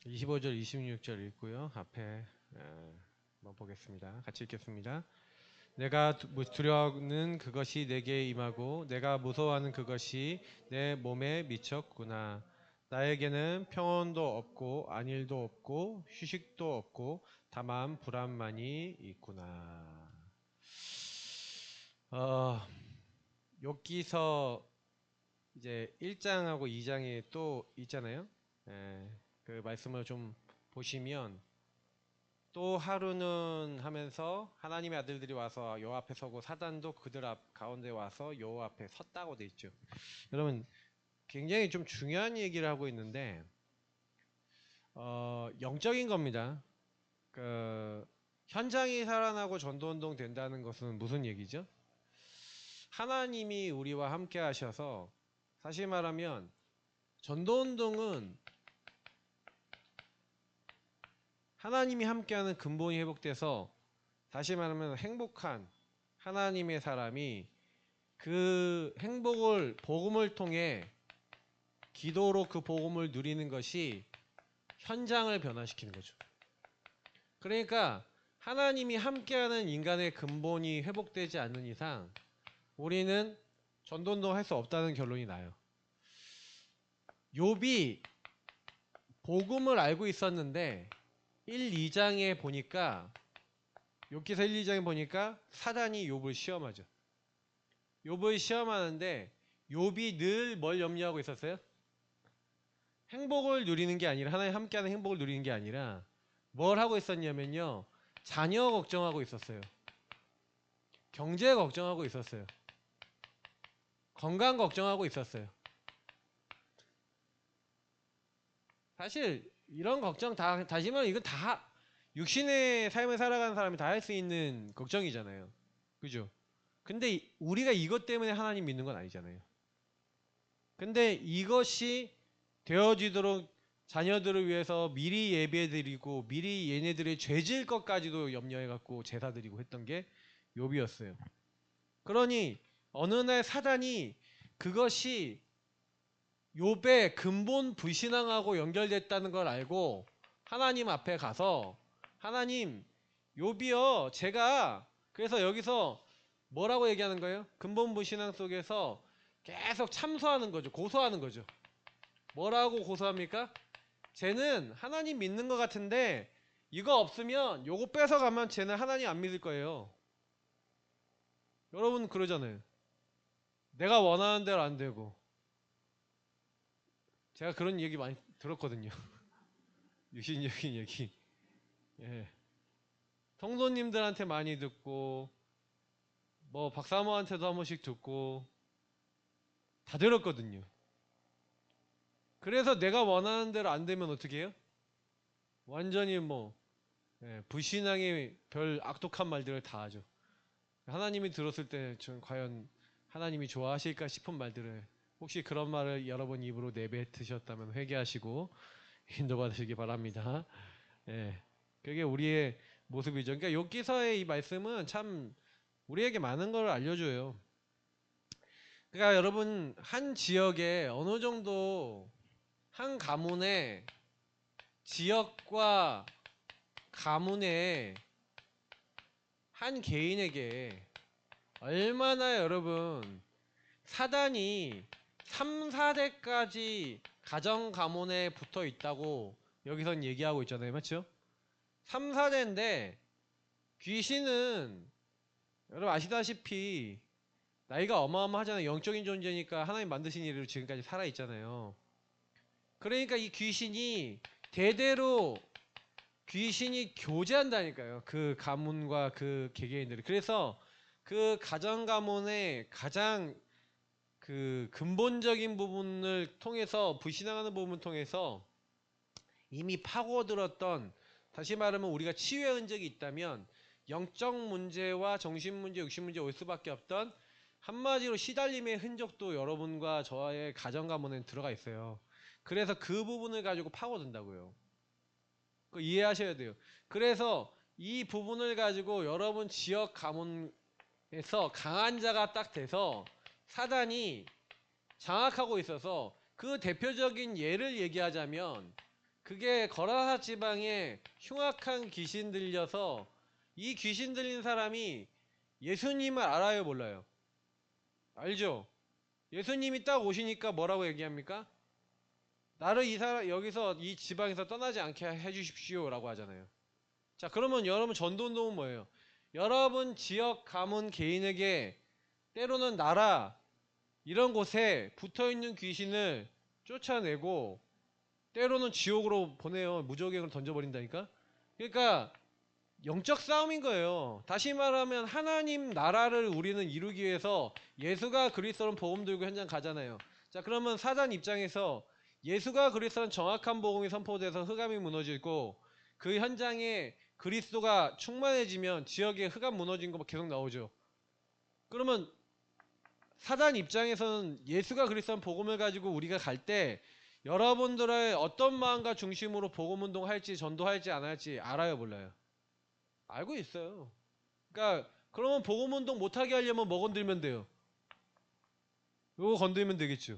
25절, 26절 읽고요. 앞에 한번 보겠습니다. 같이 읽겠습니다. 내가 두려워하는 그것이 내게 임하고 내가 무서워하는 그것이 내 몸에 미쳤구나. 나에게는 평온도 없고 안일도 없고 휴식도 없고 다만 불안만이 있구나. 여기서 이제 1장하고 2장에 또 있잖아요. 그 말씀을 좀 보시면 또 하루는 하면서 하나님의 아들들이 와서 여호와 앞에 서고 사단도 그들 앞 가운데 와서 여호와 앞에 섰다고 돼 있죠. 여러분 굉장히 좀 중요한 얘기를 하고 있는데 영적인 겁니다. 그 현장이 살아나고 전도운동 된다는 것은 무슨 얘기죠? 하나님이 우리와 함께 하셔서 사실 말하면 전도운동은 하나님이 함께하는 근본이 회복돼서 다시 말하면 행복한 하나님의 사람이 그 행복을 복음을 통해 기도로 그 복음을 누리는 것이 현장을 변화시키는 거죠. 그러니까 하나님이 함께하는 인간의 근본이 회복되지 않는 이상 우리는 전도운동 할 수 없다는 결론이 나요. 욥이 복음을 알고 있었는데 1, 2장에 보니까 욥기서 1, 2장에 보니까 사단이 욥을 시험하죠. 욥을 시험하는데 욥이 늘 뭘 염려하고 있었어요? 행복을 누리는 게 아니라 하나님 함께하는 행복을 누리는 게 아니라 뭘 하고 있었냐면요. 자녀 걱정하고 있었어요. 경제 걱정하고 있었어요. 건강 걱정하고 있었어요. 사실 이런 걱정 다시 말하면 이건 다 육신의 삶을 살아가는 사람이 다 할 수 있는 걱정이잖아요. 그죠? 근데 우리가 이것 때문에 하나님 믿는 건 아니잖아요. 근데 이것이 되어지도록 자녀들을 위해서 미리 예배드리고 미리 얘네들의 죄질 것까지도 염려해갖고 제사 드리고 했던 게 욥이었어요. 그러니 어느 날 사단이 그것이 욥의 근본 불신앙하고 연결됐다는 걸 알고 하나님 앞에 가서 하나님 욥이요 제가 그래서 여기서 뭐라고 얘기하는 거예요? 근본 불신앙 속에서 계속 참소하는 거죠. 고소하는 거죠. 뭐라고 고소합니까? 쟤는 하나님 믿는 것 같은데 이거 없으면 요거 뺏어가면 쟤는 하나님 안 믿을 거예요. 여러분 그러잖아요. 내가 원하는 대로 안 되고 제가 그런 얘기 많이 들었거든요. 유신적인 얘기. 예. 성도님들한테 많이 듣고 뭐 박사모한테도 한 번씩 듣고 다 들었거든요. 그래서 내가 원하는 대로 안 되면 어떻게 해요? 완전히 뭐 불신앙의 별 악독한 말들을 다 하죠. 하나님이 들었을 때 전 과연 하나님이 좋아하실까 싶은 말들을 혹시 그런 말을 여러분 입으로 내뱉으셨다면 회개하시고 인도받으시기 바랍니다. 예, 그게 우리의 모습이죠. 그러니까 욥기서의 이 말씀은 참 우리에게 많은 걸 알려줘요. 그러니까 여러분 한 지역에 어느 정도 한 가문의 지역과 가문의 한 개인에게 얼마나 여러분 사단이 3, 4대까지 가정 가문에 붙어 있다고 여기선 얘기하고 있잖아요. 맞죠? 3, 4대인데 귀신은 여러분 아시다시피 나이가 어마어마하잖아요. 영적인 존재니까 하나님 만드신 이래로 지금까지 살아있잖아요. 그러니까 이 귀신이 대대로 귀신이 교제한다니까요. 그 가문과 그 개개인들이. 그래서 그 가정 가문의 가장 그 근본적인 부분을 통해서 불신앙하는 부분을 통해서 이미 파고들었던 다시 말하면 우리가 치유의 흔적이 있다면 영적 문제와 정신 문제, 육신 문제 올 수밖에 없던 한마디로 시달림의 흔적도 여러분과 저의 가정 가문에 들어가 있어요. 그래서 그 부분을 가지고 파고든다고요. 그 이해하셔야 돼요. 그래서 이 부분을 가지고 여러분 지역 가문에서 강한 자가 딱 돼서 사단이 장악하고 있어서 그 대표적인 예를 얘기하자면 그게 거라사 지방에 흉악한 귀신 들려서 이 귀신 들린 사람이 예수님을 알아요, 몰라요? 알죠? 예수님이 딱 오시니까 뭐라고 얘기합니까? 나를 이 사람 여기서 이 지방에서 떠나지 않게 해주십시오라고 하잖아요. 자, 그러면 여러분 전도운동은 뭐예요? 여러분 지역 가문 개인에게 때로는 나라 이런 곳에 붙어있는 귀신을 쫓아내고 때로는 지옥으로 보내요. 무적행을 던져버린다니까. 그러니까 영적 싸움인 거예요. 다시 말하면 하나님 나라를 우리는 이루기 위해서 예수가 그리스도는 복음 들고 현장 가잖아요. 자, 그러면 사단 입장에서 예수가 그리스도는 정확한 복음이 선포돼서 흑암이 무너지고 그 현장에 그리스도가 충만해지면 지역에 흑암 무너진 거 계속 나오죠. 그러면 사단 입장에서는 예수가 그리스도는 복음을 가지고 우리가 갈 때 여러분들의 어떤 마음과 중심으로 복음 운동할지 전도할지 안 할지 알아요, 몰라요? 알고 있어요. 그러니까 그러면 복음 운동 못하게 하려면 뭐 건들면 돼요? 요거 건들면 되겠죠.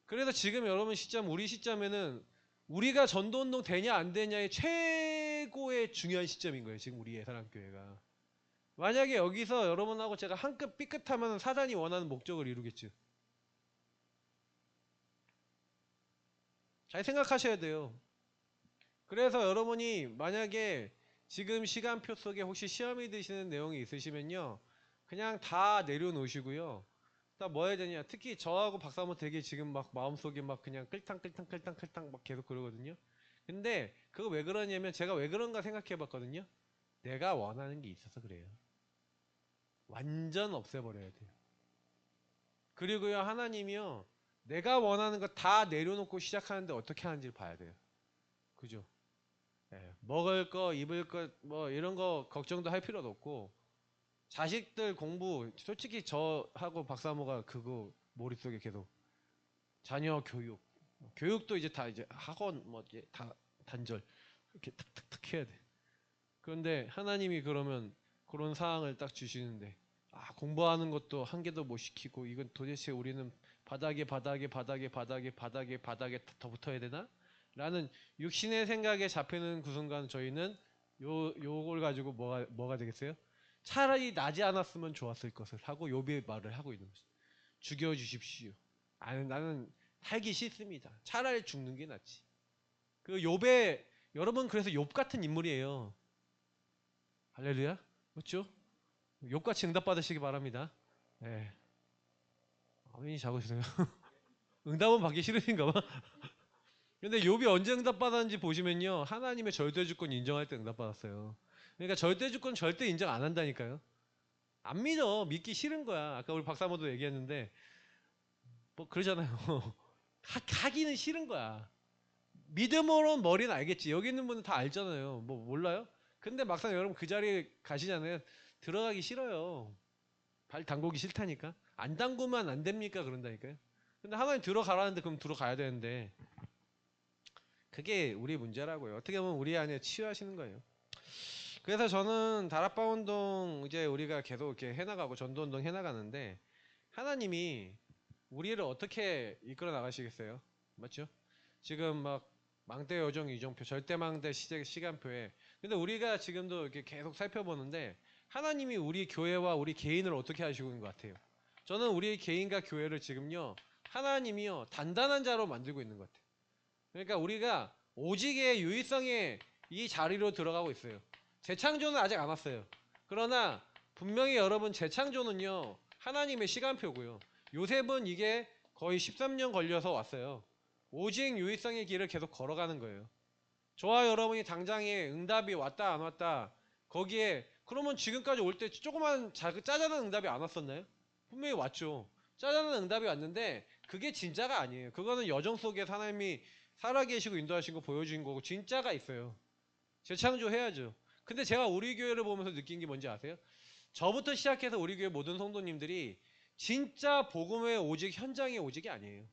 그래서 지금 여러분 시점, 우리 시점에는 우리가 전도 운동 되냐 안 되냐의 최고의 중요한 시점인 거예요. 지금 우리 예산학교회가. 만약에 여기서 여러분하고 제가 한 끗 삐끗하면 사단이 원하는 목적을 이루겠죠. 잘 생각하셔야 돼요. 그래서 여러분이 만약에 지금 시간표 속에 혹시 시험이 드시는 내용이 있으시면요, 그냥 다 내려놓으시고요. 딱 뭐 해야 되냐, 특히 저하고 박사모 되게 지금 막 마음속에 막 그냥 끌탕끌탕 막 계속 그러거든요. 근데 그거 왜 그러냐면 제가 왜 그런가 생각해 봤거든요. 내가 원하는 게 있어서 그래요. 완전 없애버려야 돼요. 그리고요, 하나님이요, 내가 원하는 거 다 내려놓고 시작하는데 어떻게 하는지를 봐야 돼요. 그죠? 예, 먹을 거, 입을 거, 뭐 이런 거 걱정도 할 필요도 없고, 자식들 공부, 솔직히 저하고 박사모가 그거 머릿속에 계속 자녀 교육, 교육도 이제 다 이제 학원 뭐 이제 다 단절 이렇게 탁탁탁 해야 돼. 그런데 하나님이 그러면 그런 사항을 딱 주시는데, 아, 공부하는 것도 한 개도 못 시키고 이건 도대체 우리는 바닥에 더 붙어야 되나? 라는 육신의 생각에 잡히는 그 순간 저희는 요걸 가지고 뭐가 되겠어요? 차라리 나지 않았으면 좋았을 것을 하고 욥의 말을 하고 있는 거죠. 죽여 주십시오. 아니, 나는 살기 싫습니다. 차라리 죽는 게 낫지. 그 욥의, 여러분, 그래서 욥 같은 인물이에요. 할렐루야. 그렇죠? 욥같이 응답 받으시기 바랍니다. 네. 아멘이 작으시네요. 응답은 받기 싫으신가 봐. 근데 욥이 언제 응답 받았는지 보시면요, 하나님의 절대주권 인정할 때 응답 받았어요. 그러니까 절대주권 절대 인정 안 한다니까요. 안 믿어. 믿기 싫은 거야. 아까 우리 박사모도 얘기했는데 뭐 그러잖아요. 하기는 싫은 거야. 믿음으로는 머리는 알겠지. 여기 있는 분은 다 알잖아요. 뭐 몰라요? 근데 막상 여러분 그 자리에 가시잖아요. 들어가기 싫어요. 발 담그기 싫다니까. 안 담그면 안 됩니까? 그런다니까요. 근데 하나님 들어가라는데 그럼 들어가야 되는데 그게 우리 문제라고요. 어떻게 보면 우리 안에 치유하시는 거예요. 그래서 저는 다락방 운동 이제 우리가 계속 이렇게 해나가고 전도 운동 해나가는데 하나님이 우리를 어떻게 이끌어 나가시겠어요? 맞죠? 지금 막 망대 요정 이정표 절대망대 시간표에 근데 우리가 지금도 이렇게 계속 살펴보는데 하나님이 우리 교회와 우리 개인을 어떻게 하시고 있는 것 같아요? 저는 우리 개인과 교회를 지금요 하나님이요 단단한 자로 만들고 있는 것 같아요. 그러니까 우리가 오직의 유의성의 이 자리로 들어가고 있어요. 재창조는 아직 안 왔어요. 그러나 분명히 여러분 재창조는요 하나님의 시간표고요. 요셉은 이게 거의 13년 걸려서 왔어요. 오직 유의성의 길을 계속 걸어가는 거예요. 저와 여러분이 당장에 응답이 왔다 안 왔다 거기에 그러면 지금까지 올 때 조그만 짜잘한 응답이 안 왔었나요? 분명히 왔죠. 짜잘한 응답이 왔는데 그게 진짜가 아니에요. 그거는 여정 속에 하나님이 살아계시고 인도하신 거 보여주신 거고 진짜가 있어요. 재창조해야죠. 근데 제가 우리 교회를 보면서 느낀 게 뭔지 아세요? 저부터 시작해서 우리 교회 모든 성도님들이 진짜 복음의 오직 현장의 오직이 아니에요.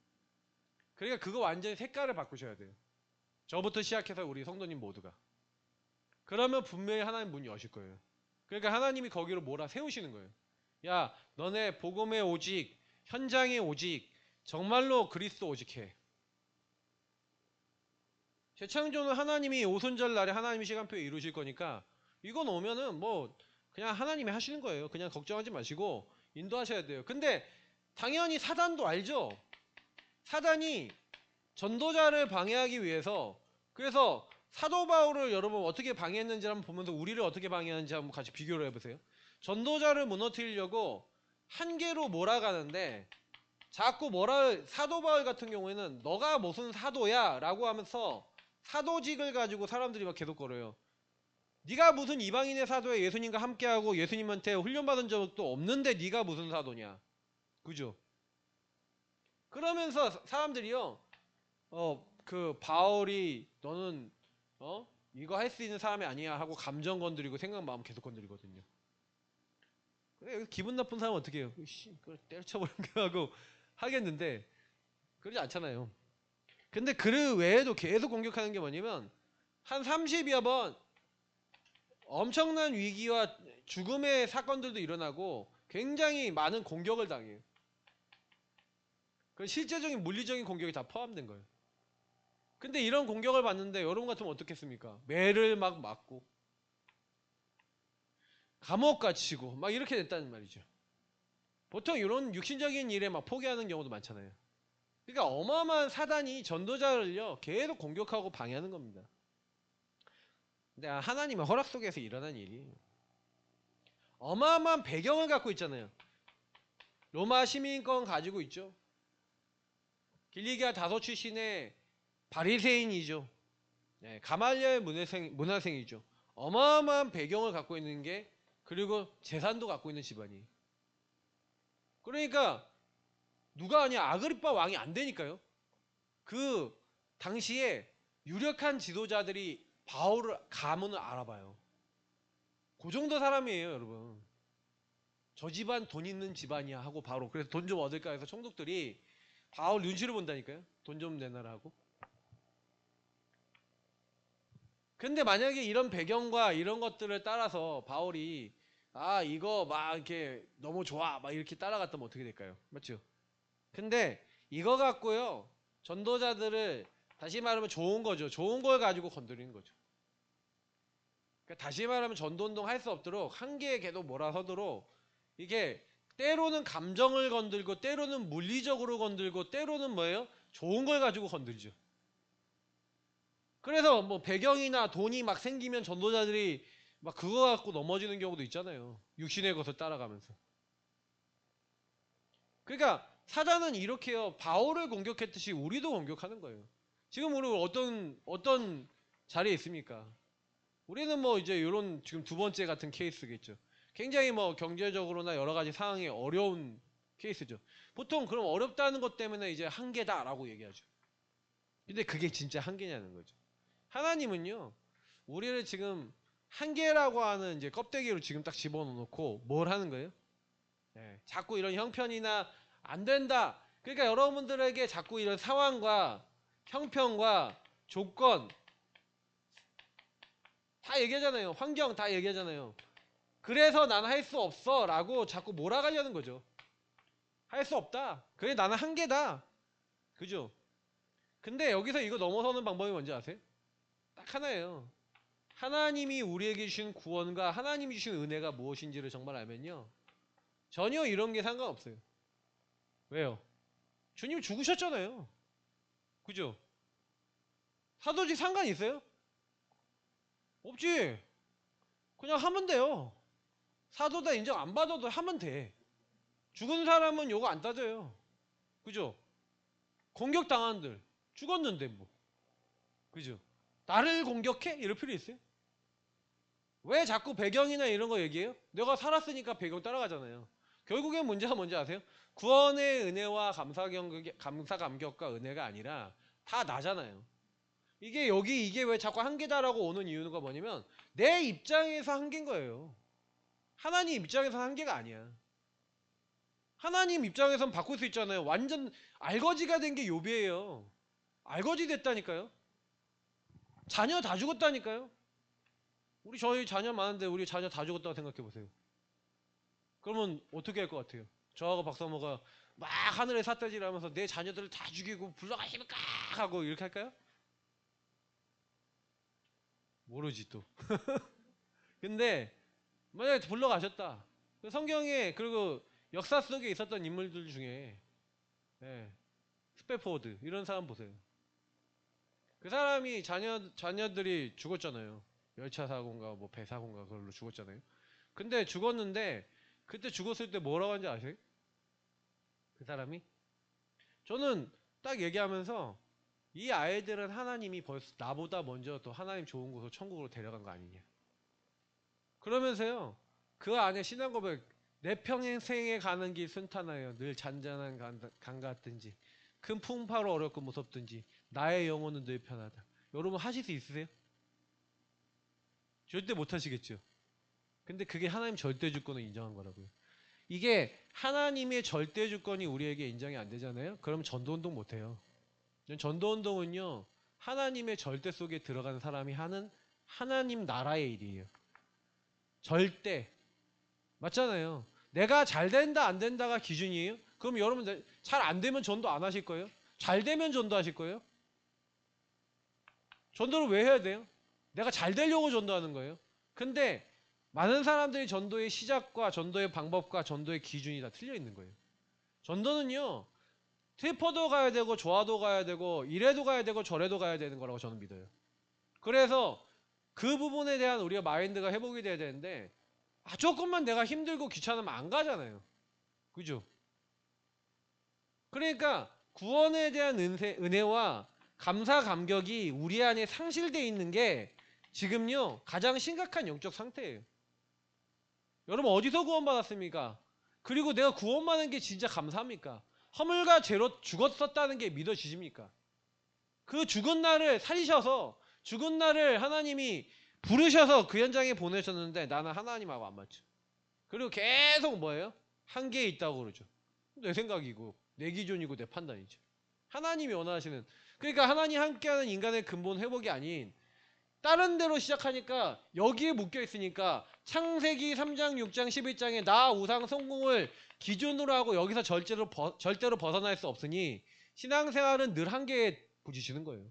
그러니까 그거 완전히 색깔을 바꾸셔야 돼요. 저부터 시작해서 우리 성도님 모두가. 그러면 분명히 하나님 문 여실 거예요. 그러니까 하나님이 거기로 몰아 세우시는 거예요. 야, 너네 복음의 오직, 현장의 오직, 정말로 그리스도 오직해. 재창조는 하나님이 오순절 날에 하나님이 시간표에 이루실 거니까 이건 오면은 뭐 그냥 하나님이 하시는 거예요. 그냥 걱정하지 마시고 인도하셔야 돼요. 근데 당연히 사단도 알죠. 사단이 전도자를 방해하기 위해서, 그래서 사도 바울을 여러분 어떻게 방해했는지 한번 보면서 우리를 어떻게 방해하는지 한번 같이 비교를 해보세요. 전도자를 무너뜨리려고 한계로 몰아가는데 자꾸 사도 바울 같은 경우에는 너가 무슨 사도야 라고 하면서 사도직을 가지고 사람들이 막 계속 걸어요. 네가 무슨 이방인의 사도야, 예수님과 함께하고 예수님한테 훈련받은 적도 없는데 네가 무슨 사도냐, 그죠? 그러면서 사람들이요, 그 바울이 너는 이거 할 수 있는 사람이 아니야 하고 감정 건드리고 생각 마음 계속 건드리거든요. 그래, 기분 나쁜 사람은 어떻게 해요? 그걸 때려쳐버리게 하고 하겠는데 그러지 않잖아요. 근데 그 외에도 계속 공격하는 게 뭐냐면 한 30여 번 엄청난 위기와 죽음의 사건들도 일어나고 굉장히 많은 공격을 당해요. 그 실제적인 물리적인 공격이 다 포함된 거예요. 근데 이런 공격을 받는데 여러분 같으면 어떻겠습니까? 매를 막 맞고 감옥 갇히고 막 이렇게 됐다는 말이죠. 보통 이런 육신적인 일에 막 포기하는 경우도 많잖아요. 그러니까 어마어마한 사단이 전도자를요 계속 공격하고 방해하는 겁니다. 근데 하나님의 허락 속에서 일어난 일이 어마어마한 배경을 갖고 있잖아요. 로마 시민권 가지고 있죠. 길리기아 다소 출신의 바리새인이죠. 네, 가말리엘 문화생이죠. 어마어마한 배경을 갖고 있는 게, 그리고 재산도 갖고 있는 집안이. 그러니까 누가 아냐, 아그리빠 왕이 안 되니까요. 그 당시에 유력한 지도자들이 바울을 가문을 알아봐요. 그 정도 사람이에요, 여러분. 저 집안 돈 있는 집안이야 하고 바로, 그래서 돈 좀 얻을까 해서 총독들이 바울 눈치를 본다니까요. 돈 좀 내놔라 하고. 근데 만약에 이런 배경과 이런 것들을 따라서 바울이 이거 막 이렇게 너무 좋아 막 이렇게 따라갔다면 어떻게 될까요? 맞죠? 근데 이거 갖고요 전도자들을, 다시 말하면 좋은 거죠. 좋은 걸 가지고 건드리는 거죠. 그러니까 다시 말하면 전도운동 할 수 없도록 한계에 계속 몰아서도록, 이게 때로는 감정을 건들고 때로는 물리적으로 건들고 때로는 뭐예요? 좋은 걸 가지고 건들죠. 그래서 뭐 배경이나 돈이 막 생기면 전도자들이 막 그거 갖고 넘어지는 경우도 있잖아요. 육신의 것을 따라가면서. 그러니까 사단은 이렇게요. 바울을 공격했듯이 우리도 공격하는 거예요. 지금 우리 어떤 자리에 있습니까? 우리는 뭐 이제 이런 지금 두 번째 같은 케이스겠죠. 굉장히 뭐 경제적으로나 여러 가지 상황이 어려운 케이스죠. 보통 그럼 어렵다는 것 때문에 이제 한계다라고 얘기하죠. 근데 그게 진짜 한계냐는 거죠. 하나님은요, 우리를 지금 한계라고 하는 이제 껍데기로 지금 딱 집어넣고 뭘 하는 거예요? 네, 자꾸 이런 형편이나 안 된다. 그러니까 여러분들에게 자꾸 이런 상황과 형편과 조건 다 얘기하잖아요. 환경 다 얘기하잖아요. 그래서 나는 할 수 없어 라고 자꾸 몰아가려는 거죠. 할 수 없다. 그래 나는 한계다. 그죠? 근데 여기서 이거 넘어서는 방법이 뭔지 아세요? 딱 하나예요. 하나님이 우리에게 주신 구원과 하나님이 주신 은혜가 무엇인지를 정말 알면요, 전혀 이런 게 상관없어요. 왜요? 주님 죽으셨잖아요. 그죠? 사도직 상관 있어요? 없지. 그냥 하면 돼요. 사도다 인정 안 받아도 하면 돼. 죽은 사람은 요거 안 따져요. 그죠? 공격당한들 죽었는데 뭐. 그죠? 나를 공격해? 이럴 필요 있어요? 왜 자꾸 배경이나 이런 거 얘기해요? 내가 살았으니까 배경 따라가잖아요. 결국엔 문제가 뭔지 아세요? 구원의 은혜와 감사 감격과 은혜가 아니라 다 나잖아요. 이게 왜 자꾸 한계다라고 오는 이유가 뭐냐면 내 입장에서 한계인 거예요. 하나님 입장에서 한계가 아니야. 하나님 입장에선 바꿀 수 있잖아요. 완전 알거지가 된 게 욥이에요. 알거지 됐다니까요. 자녀 다 죽었다니까요. 저희 자녀 많은데 우리 자녀 다 죽었다고 생각해 보세요. 그러면 어떻게 할 것 같아요? 저하고 박사모가 막 하늘에 삿대질 하면서 내 자녀들을 다 죽이고 불러가시면 까 하고 이렇게 할까요? 모르지 또. 근데 만약에 불러가셨다. 성경에 그리고 역사 속에 있었던 인물들 중에 예, 스페포드 이런 사람 보세요. 그 사람이 자녀들이 죽었잖아요. 열차 사고인가 뭐 배 사고인가 그걸로 죽었잖아요. 근데 죽었는데 그때 죽었을 때 뭐라고 하는지 아세요? 그 사람이? 저는 딱 얘기하면서 이 아이들은 하나님이 벌써 나보다 먼저 더 하나님 좋은 곳으로 천국으로 데려간 거 아니냐. 그러면서요. 그 안에 신앙 고백 내 평생에 가는 길 순탄하여 늘 잔잔한 강 같든지 큰 풍파로 어렵고 무섭든지 나의 영혼은 늘 편하다. 여러분 하실 수 있으세요? 절대 못 하시겠죠. 근데 그게 하나님 절대 주권을 인정한 거라고요. 이게 하나님의 절대 주권이 우리에게 인정이 안 되잖아요. 그럼 전도운동 못 해요. 전도운동은요. 하나님의 절대 속에 들어간 사람이 하는 하나님 나라의 일이에요. 절대. 맞잖아요. 내가 잘 된다 안 된다가 기준이에요? 그럼 여러분 잘 안 되면 전도 안 하실 거예요? 잘 되면 전도하실 거예요? 전도를 왜 해야 돼요? 내가 잘 되려고 전도하는 거예요. 근데 많은 사람들이 전도의 시작과 전도의 방법과 전도의 기준이 다 틀려 있는 거예요. 전도는요. 슬퍼도 가야 되고 좋아도 가야 되고 이래도 가야 되고 저래도 가야 되는 거라고 저는 믿어요. 그래서 그 부분에 대한 우리가 마인드가 회복이 돼야 되는데 조금만 내가 힘들고 귀찮으면 안 가잖아요. 그죠? 그러니까 구원에 대한 은혜와 감사 감격이 우리 안에 상실되어 있는 게 지금요 가장 심각한 영적 상태예요. 여러분 어디서 구원받았습니까? 그리고 내가 구원받은 게 진짜 감사합니까? 허물과 죄로 죽었었다는 게 믿어지십니까? 그 죽은 날을 살리셔서 죽은 날을 하나님이 부르셔서 그 현장에 보내셨는데 나는 하나님하고 안 맞죠. 그리고 계속 뭐예요? 한계에 있다고 그러죠. 내 생각이고 내 기준이고 내 판단이죠. 하나님이 원하시는 그러니까 하나님 함께하는 인간의 근본 회복이 아닌 다른 데로 시작하니까 여기에 묶여 있으니까 창세기 3장, 6장, 11장에 나 우상 성공을 기준으로 하고 여기서 절대로 벗어날 수 없으니 신앙생활은 늘 한계에 부딪히는 거예요.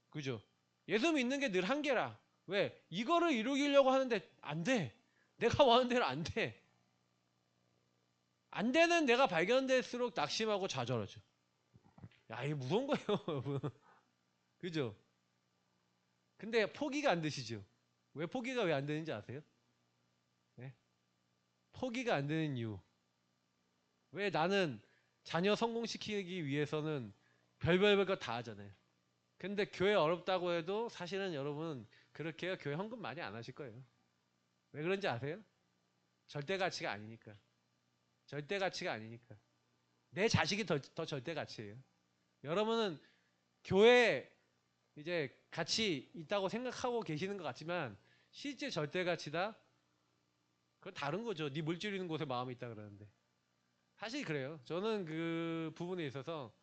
그죠? 예수 믿는 게 늘 한계라. 왜? 이거를 이루려고 하는데 안 돼. 내가 원하는 대로 안 돼. 안 되는 내가 발견될수록 낙심하고 좌절하죠. 야, 이게 무서운 거예요. 그죠? 근데 포기가 안 되시죠? 왜 포기가 왜 안 되는지 아세요? 네? 포기가 안 되는 이유. 왜 나는 자녀 성공시키기 위해서는 별별 것 다 하잖아요. 근데 교회 어렵다고 해도 사실은 여러분 그렇게 교회 헌금 많이 안 하실 거예요. 왜 그런지 아세요? 절대 가치가 아니니까. 절대 가치가 아니니까. 내 자식이 더 절대 가치예요. 여러분은 교회 이제 가치 있다고 생각하고 계시는 것 같지만 실제 절대 가치다? 그건 다른 거죠. 네 물질 있는 곳에 마음이 있다 그러는데. 사실 그래요. 저는 그 부분에 있어서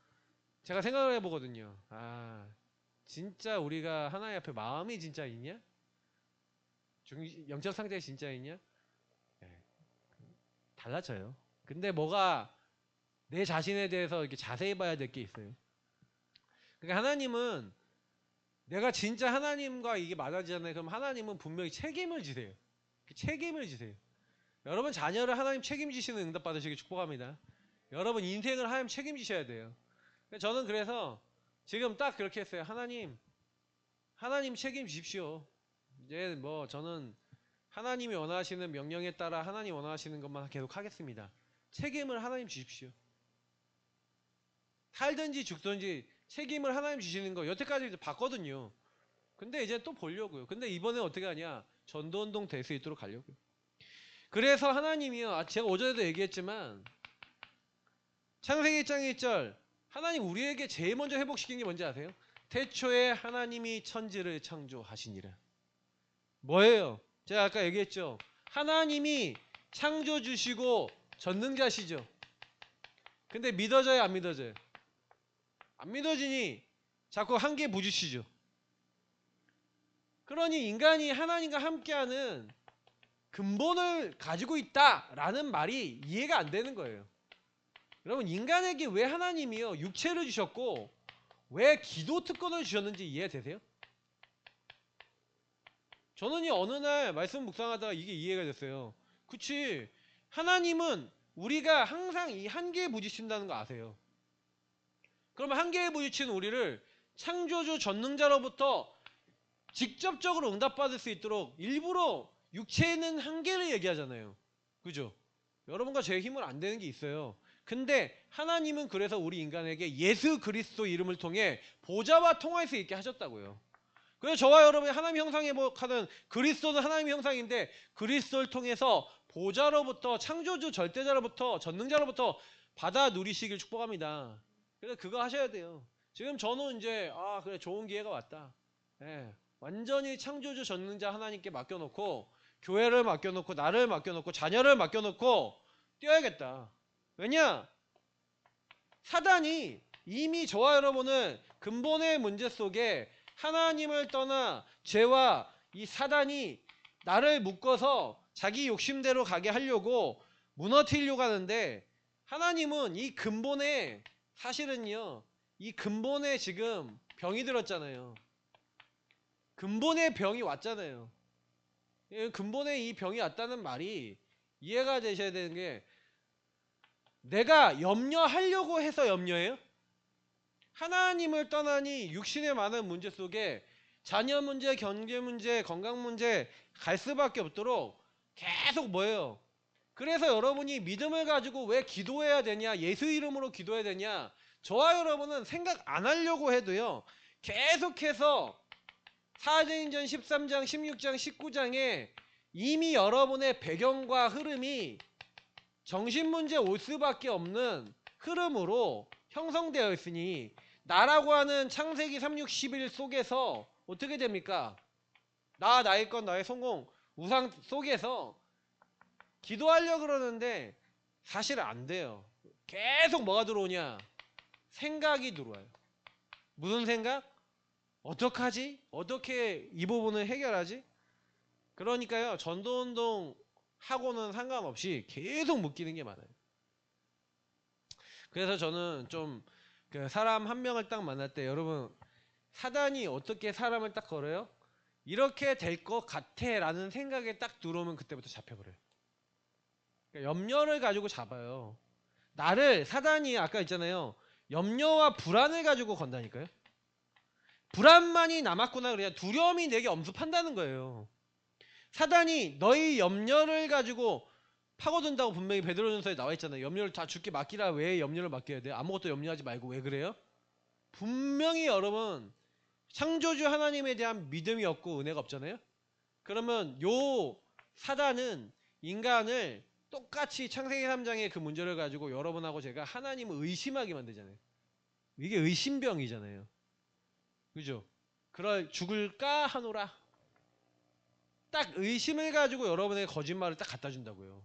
제가 생각을 해보거든요. 진짜 우리가 하나님 앞에 마음이 진짜 있냐? 영적 상태가 진짜 있냐? 네, 달라져요. 근데 뭐가 내 자신에 대해서 이렇게 자세히 봐야 될 게 있어요. 그러니까 하나님은 내가 진짜 하나님과 이게 맞아지잖아요. 그럼 하나님은 분명히 책임을 지세요. 책임을 지세요. 여러분 자녀를 하나님 책임지시는 응답 받으시길 축복합니다. 여러분 인생을 하나님 책임지셔야 돼요. 저는 그래서 지금 딱 그렇게 했어요. 하나님 책임지십시오. 이제 뭐 저는 하나님이 원하시는 명령에 따라 하나님 원하시는 것만 계속 하겠습니다. 책임을 하나님 주십시오. 살든지 죽든지 책임을 하나님 주시는 거 여태까지 이제 봤거든요. 근데 이제 또 보려고요. 근데 이번에 어떻게 하냐? 전도운동 될 수 있도록 가려고요. 그래서 하나님이요. 제가 오전에도 얘기했지만 창세기 1장 1절 하나님 우리에게 제일 먼저 회복시킨 게 뭔지 아세요? 태초에 하나님이 천지를 창조하시니라. 뭐예요? 제가 아까 얘기했죠. 하나님이 창조주시고 전능자시죠. 근데 믿어져요 안 믿어져요? 안 믿어지니 자꾸 한계 부딪히죠. 그러니 인간이 하나님과 함께하는 근본을 가지고 있다라는 말이 이해가 안 되는 거예요. 여러분 인간에게 왜 하나님이요 육체를 주셨고 왜 기도 특권을 주셨는지 이해되세요? 저는 이 어느 날 말씀 묵상하다가 이게 이해가 됐어요. 그치. 하나님은 우리가 항상 이 한계에 부딪힌다는 거 아세요. 그러면 한계에 부딪힌 우리를 창조주 전능자로부터 직접적으로 응답받을 수 있도록 일부러 육체에 있는 한계를 얘기하잖아요. 그죠? 여러분과 제 힘은 안 되는 게 있어요. 근데 하나님은 그래서 우리 인간에게 예수 그리스도 이름을 통해 보좌와 통할 수 있게 하셨다고요. 그래서 저와 여러분이 하나님 형상에 하는 그리스도는 하나님 형상인데 그리스도를 통해서 보좌로부터 창조주 절대자로부터 전능자로부터 받아 누리시길 축복합니다. 그래서 그거 하셔야 돼요. 지금 저는 이제 그래 좋은 기회가 왔다. 예, 완전히 창조주 전능자 하나님께 맡겨놓고 교회를 맡겨놓고 나를 맡겨놓고 자녀를 맡겨놓고 뛰어야겠다. 왜냐? 사단이 이미 저와 여러분은 근본의 문제 속에 하나님을 떠나 죄와 이 사단이 나를 묶어서 자기 욕심대로 가게 하려고 무너뜨리려고 하는데 하나님은 이 근본에 사실은요 이 근본에 지금 병이 들었잖아요. 근본의 병이 왔잖아요. 근본에 이 병이 왔다는 말이 이해가 되셔야 되는 게 내가 염려하려고 해서 염려해요? 하나님을 떠나니 육신의 많은 문제 속에 자녀 문제, 경제 문제, 건강 문제 갈 수밖에 없도록 계속 뭐예요? 그래서 여러분이 믿음을 가지고 왜 기도해야 되냐? 예수 이름으로 기도해야 되냐? 저와 여러분은 생각 안 하려고 해도요. 계속해서 사도행전 13장, 16장, 19장에 이미 여러분의 배경과 흐름이 정신문제 올 수밖에 없는 흐름으로 형성되어 있으니 나라고 하는 창세기 3, 6, 11 속에서 어떻게 됩니까? 나의 것, 나의 성공, 우상 속에서 기도하려고 그러는데 사실 안 돼요. 계속 뭐가 들어오냐? 생각이 들어와요. 무슨 생각? 어떡하지? 어떻게 이 부분을 해결하지? 그러니까요. 전도운동 하고는 상관없이 계속 묶이는 게 많아요. 그래서 저는 좀 그 사람 한 명을 딱 만날 때 여러분 사단이 어떻게 사람을 딱 걸어요? 이렇게 될 것 같아 라는 생각에 딱 들어오면 그때부터 잡혀버려요. 그러니까 염려를 가지고 잡아요. 나를 사단이 아까 있잖아요. 염려와 불안을 가지고 건다니까요. 불안만이 남았구나 그래야 두려움이 내게 엄습한다는 거예요. 사단이 너희 염려를 가지고 파고든다고 분명히 베드로전서에 나와 있잖아요. 염려를 다 주께 맡기라. 왜 염려를 맡겨야 돼? 아무것도 염려하지 말고 왜 그래요? 분명히 여러분 창조주 하나님에 대한 믿음이 없고 은혜가 없잖아요. 그러면 요 사단은 인간을 똑같이 창세기 3장의 그 문제를 가지고 여러분하고 제가 하나님을 의심하게 만들잖아요. 이게 의심병이잖아요. 그죠? 그럴 죽을까 하노라. 딱 의심을 가지고 여러분의 거짓말을 딱 갖다 준다고요.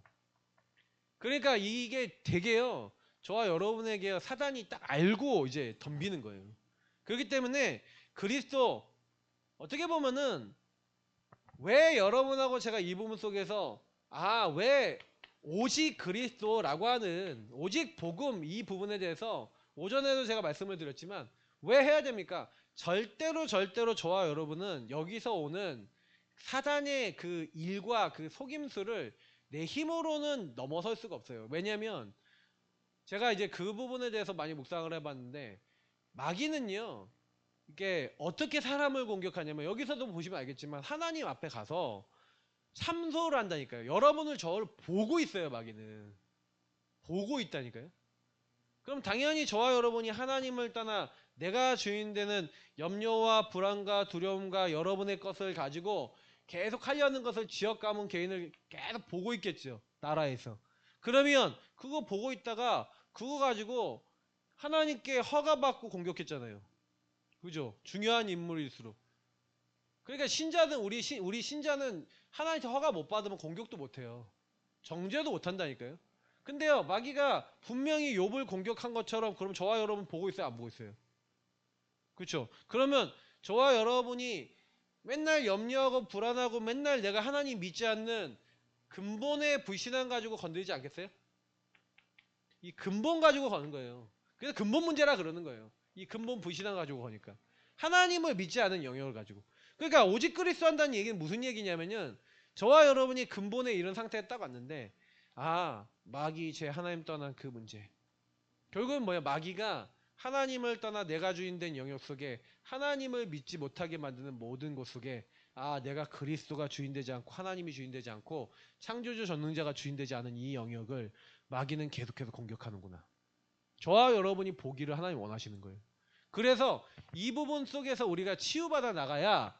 그러니까 이게 되게요. 저와 여러분에게 사단이 딱 알고 이제 덤비는 거예요. 그렇기 때문에 그리스도 어떻게 보면은 왜 여러분하고 제가 이 부분 속에서 왜 오직 그리스도라고 하는 오직 복음 이 부분에 대해서 오전에도 제가 말씀을 드렸지만 왜 해야 됩니까? 절대로 저와 여러분은 여기서 오는 사단의 그 일과 그 속임수를 내 힘으로는 넘어설 수가 없어요. 왜냐하면 제가 이제 그 부분에 대해서 많이 묵상을 해봤는데 마귀는요 이게 어떻게 사람을 공격하냐면 여기서도 보시면 알겠지만 하나님 앞에 가서 참소를 한다니까요. 여러분을 저를 보고 있어요. 마귀는 보고 있다니까요. 그럼 당연히 저와 여러분이 하나님을 떠나 내가 주인 되는 염려와 불안과 두려움과 여러분의 것을 가지고 계속 하려는 것을 지역 가문 개인을 계속 보고 있겠죠. 나라에서. 그러면 그거 보고 있다가 그거 가지고 하나님께 허가받고 공격했잖아요. 그죠? 중요한 인물일수록. 그러니까 신자는 우리 신자는 하나님께 허가 못 받으면 공격도 못 해요. 정죄도 못 한다니까요. 근데요. 마귀가 분명히 욥을 공격한 것처럼 그럼 저와 여러분 보고 있어요? 안 보고 있어요? 그렇죠? 그러면 저와 여러분이 맨날 염려하고 불안하고 맨날 내가 하나님 믿지 않는 근본의 불신앙 가지고 건드리지 않겠어요? 이 근본 가지고 거는 거예요. 그래서 근본 문제라 그러는 거예요. 이 근본 불신앙 가지고 거니까. 하나님을 믿지 않은 영역을 가지고. 그러니까 오직 그리스도 한다는 얘기는 무슨 얘기냐면은 저와 여러분이 근본에 이런 상태에 딱 왔는데 마귀 죄 하나님 떠난 그 문제. 결국은 뭐야? 마귀가 하나님을 떠나 내가 주인된 영역 속에 하나님을 믿지 못하게 만드는 모든 것 속에 내가 그리스도가 주인되지 않고 하나님이 주인되지 않고 창조주 전능자가 주인되지 않은 이 영역을 마귀는 계속해서 공격하는구나. 저와 여러분이 보기를 하나님 원하시는 거예요. 그래서 이 부분 속에서 우리가 치유받아 나가야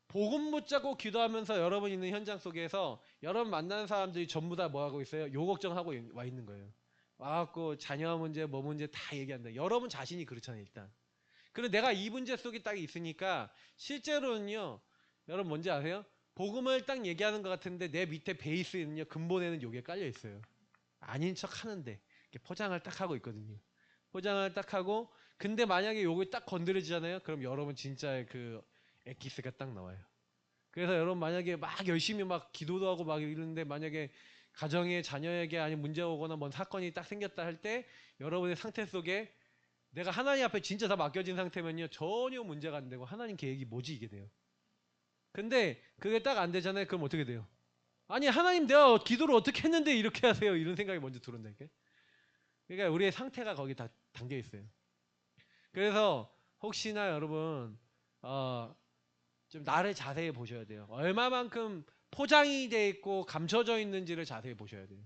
복음 붙잡고 기도하면서 여러분 있는 현장 속에서 여러분 만나는 사람들이 전부 다 뭐 하고 있어요? 요 걱정하고 와 있는 거예요. 와갖고 자녀 문제 뭐 문제 다 얘기한다. 여러분 자신이 그렇잖아요 일단. 그리고 내가 이 문제 속에 딱 있으니까 실제로는요. 여러분 뭔지 아세요? 복음을 딱 얘기하는 것 같은데 내 밑에 베이스에는요. 근본에는 요게 깔려 있어요. 아닌 척 하는데 포장을 딱 하고 있거든요. 포장을 딱 하고 근데 만약에 요게 딱 건드려지잖아요. 그럼 여러분 진짜의 그 엑기스가 딱 나와요. 그래서 여러분 만약에 막 열심히 막 기도도 하고 막 이러는데 만약에 가정에 자녀에게 아니 문제가 오거나 뭔 사건이 딱 생겼다 할 때 여러분의 상태 속에 내가 하나님 앞에 진짜 다 맡겨진 상태면요 전혀 문제가 안 되고 하나님 계획이 뭐지 이게 돼요. 근데 그게 딱 안 되잖아요. 그럼 어떻게 돼요? 아니 하나님 내가 기도를 어떻게 했는데 이렇게 하세요 이런 생각이 먼저 들어온다니까. 그러니까 우리의 상태가 거기 다 담겨 있어요. 그래서 혹시나 여러분 좀 나를 자세히 보셔야 돼요. 얼마만큼 포장이 돼 있고 감춰져 있는지를 자세히 보셔야 돼요.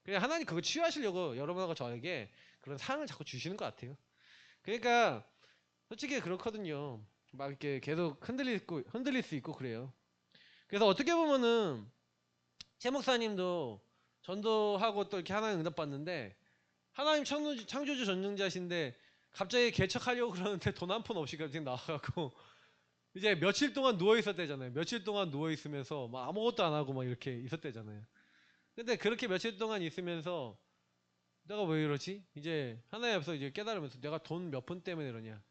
그냥 하나님 그거 치유하시려고 여러분하고 저에게 그런 상을 자꾸 주시는 것 같아요. 그러니까 솔직히 그렇거든요. 막 이렇게 계속 흔들릴 수 있고 그래요. 그래서 어떻게 보면은 최 목사님도 전도하고 또 이렇게 하나님 응답 받는데 하나님 창조주 전능자신데 갑자기 개척하려고 그러는데 돈 한 푼 없이 갑자기 나와갖고 이제 며칠 동안 누워 있었대잖아요. 며칠 동안 누워 있으면서 막 아무것도 안 하고 막 이렇게 있었대잖아요. 근데 그렇게 며칠 동안 있으면서 내가 왜 이러지? 이제 하나님 앞에서 이제 깨달으면서 내가 돈 몇 푼 때문에 이러냐?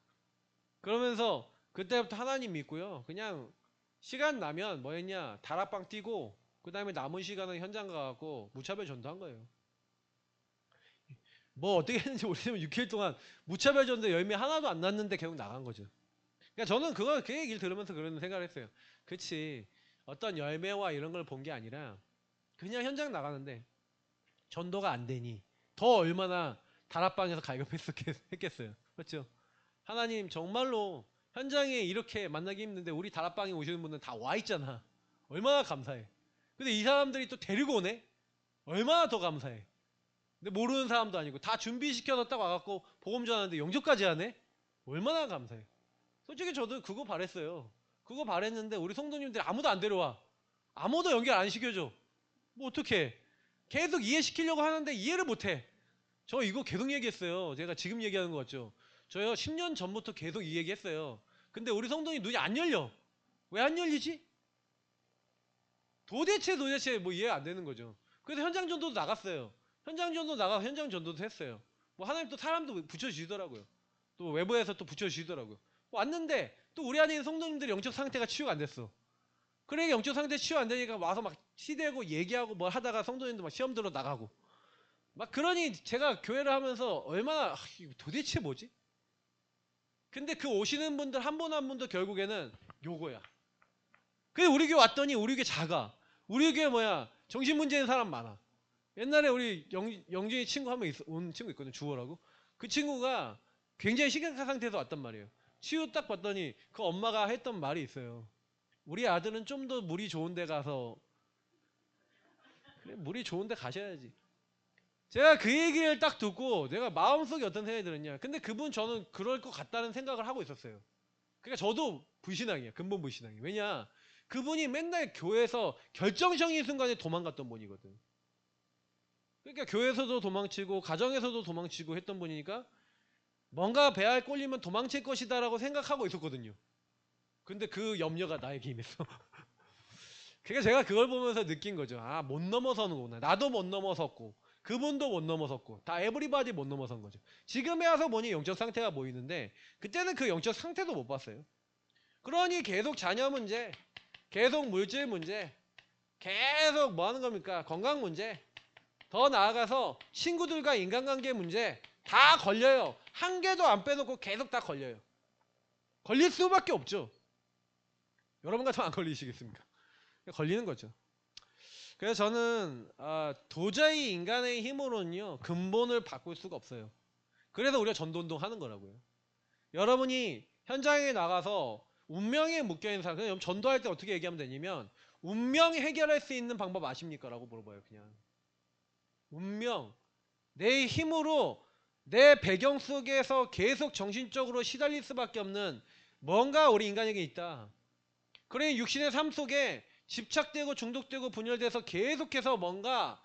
그러면서 그때부터 하나님 믿고요. 그냥 시간 나면 뭐 했냐? 다락방 뛰고 그 다음에 남은 시간은 현장 가갖고 무차별 전도한 거예요. 뭐 어떻게 했는지 모르지만 6일 동안 무차별 전도 열매 하나도 안 났는데 계속 나간 거죠. 그러니까 저는 그 얘기를 들으면서 그런 생각을 했어요. 그치. 어떤 열매와 이런 걸 본 게 아니라 그냥 현장 나가는데 전도가 안 되니 더 얼마나 다락방에서 갈급했겠어요. 그렇죠? 하나님 정말로 현장에 이렇게 만나기 힘든데 우리 다락방에 오시는 분은 다 와 있잖아. 얼마나 감사해. 근데 이 사람들이 또 데리고 오네? 얼마나 더 감사해. 근데 모르는 사람도 아니고 다 준비시켜서 딱 와갖고 복음 전하는데 영접까지 하네? 얼마나 감사해. 솔직히 저도 그거 바랬어요. 그거 바랬는데 우리 성도님들이 아무도 안 데려와. 아무도 연결 안 시켜줘. 뭐 어떡해. 계속 이해시키려고 하는데 이해를 못해. 저 이거 계속 얘기했어요. 제가 지금 얘기하는 거 같죠. 저요 10년 전부터 계속 이 얘기했어요. 근데 우리 성도님 눈이 안 열려. 왜 안 열리지? 도대체 뭐 이해가 안 되는 거죠. 그래서 현장 전도도 나갔어요. 현장 전도 나가서 현장 전도도 했어요. 뭐 하나님 또 사람도 붙여주시더라고요. 또 외부에서 또 붙여주시더라고요. 왔는데 또 우리 안에 있는 성도님들의 영적 상태가 치유가 안 됐어. 그러니까 영적 상태 치유 안 되니까 와서 막 시대고 얘기하고 뭘 하다가 성도님들 막 시험 들어 나가고 막 그러니 제가 교회를 하면서 얼마나 이거 도대체 뭐지? 근데 그 오시는 분들 한 분 한 분도 결국에는 요거야. 근데 우리 교회 왔더니 우리 교회 작아. 우리 교회 뭐야 정신 문제 있는 사람 많아. 옛날에 우리 영준이 친구 한 명 온 친구 있거든 주호라고. 그 친구가 굉장히 심각한 상태에서 왔단 말이에요. 치유 딱 봤더니 그 엄마가 했던 말이 있어요. 우리 아들은 좀 더 물이 좋은 데 가서 그래 물이 좋은 데 가셔야지. 제가 그 얘기를 딱 듣고 내가 마음속에 어떤 생각이 들었냐. 근데 그분 저는 그럴 것 같다는 생각을 하고 있었어요. 그러니까 저도 불신앙이에요. 근본 불신앙이에요. 왜냐 그분이 맨날 교회에서 결정적인 순간에 도망갔던 분이거든. 그러니까 교회에서도 도망치고 가정에서도 도망치고 했던 분이니까 뭔가 배알 꼴리면 도망칠 것이다 라고 생각하고 있었거든요. 근데 그 염려가 나에게 임했어. 그러니까 제가 그걸 보면서 느낀 거죠. 못 넘어서는구나. 나도 못 넘어섰고 그분도 못 넘어섰고 다 에브리바디 못 넘어선 거죠. 지금에 와서 보니 영적 상태가 보이는데 그때는 그 영적 상태도 못 봤어요. 그러니 계속 자녀 문제, 계속 물질 문제, 계속 뭐 하는 겁니까? 건강 문제, 더 나아가서 친구들과 인간관계 문제 다 걸려요. 한 개도 안 빼놓고 계속 다 걸려요. 걸릴 수밖에 없죠. 여러분 같으면 안 걸리시겠습니까? 걸리는 거죠. 그래서 저는 도저히 인간의 힘으로는요 근본을 바꿀 수가 없어요. 그래서 우리가 전도운동 하는 거라고요. 여러분이 현장에 나가서 운명에 묶여있는 사람, 그냥 전도할 때 어떻게 얘기하면 되냐면 운명이 해결할 수 있는 방법 아십니까? 라고 물어봐요. 그냥 운명, 내 힘으로 내 배경 속에서 계속 정신적으로 시달릴 수밖에 없는 뭔가 우리 인간에게 있다. 그래 육신의 삶 속에 집착되고 중독되고 분열돼서 계속해서 뭔가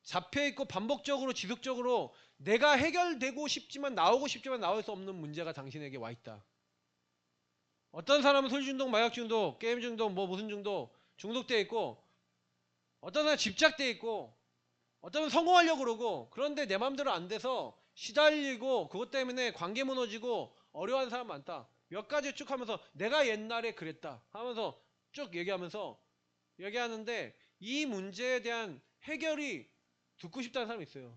잡혀있고 반복적으로 지속적으로 내가 해결되고 싶지만 나오고 싶지만 나올 수 없는 문제가 당신에게 와있다. 어떤 사람은 술 중독, 마약 중독, 게임 중독, 뭐 무슨 중독 중독돼 있고, 어떤 사람은 집착돼 있고, 어떤 사람은 성공하려고 그러고, 그런데 내 마음대로 안 돼서 시달리고 그것 때문에 관계 무너지고 어려워하는 사람 많다. 몇 가지 쭉 하면서 내가 옛날에 그랬다 하면서 쭉 얘기하는데 이 문제에 대한 해결이 듣고 싶다는 사람이 있어요.